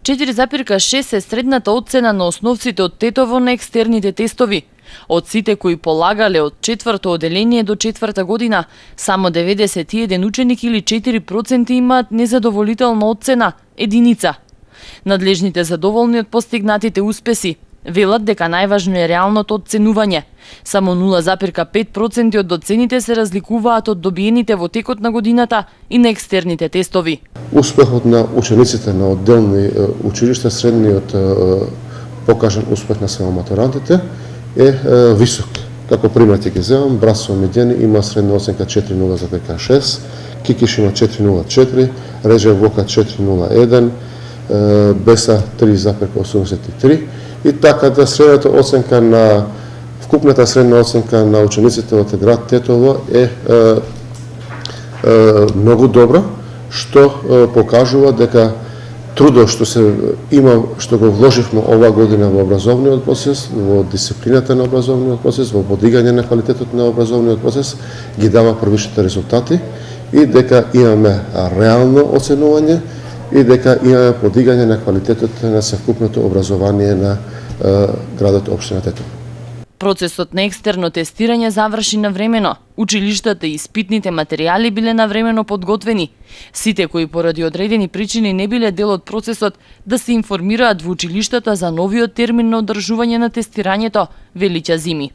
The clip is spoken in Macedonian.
4,6 е средната оцена на основците од Тетово на екстерните тестови. Од сите кои полагале од 4-то оделение до 4-та година, само 91 ученик или 4% имаат незадоволителна оцена, единица. Надлежните задоволни од постигнатите успеси. Велат дека најважно е реалното оценување. Само 0,5% од оцените се разликуваат од добиените во текот на годината и на екстерните тестови. Успехот на учениците на одделни училишта, средниот покажан успех на само матурантите е висок. Како пример ќе земам, Брасово Медјани има средна оценка 4,06, Кикиш има 4,04, Режев Вока 4,01, Беса 3,83 и така да средната оценка на вкупната средна оценка на учениците од град Тетово е многу добра, што покажува дека трудот што што го вложивме оваа година во образовниот процес, во дисциплината на образовниот процес, во подигање на квалитетот на образовниот процес, ги дава првичните резултати и дека имаме реално оценување и дека имаме подигање на квалитетот на севкупното образование на градот општина Тетово. Процесот на екстерно тестирање заврши навремено. Училиштата и испитните материјали биле навремено подготвени. Сите кои поради одредени причини не биле дел од процесот да се информираат во училиштата за новиот термин на одржување на тестирањето, вели Ќазими.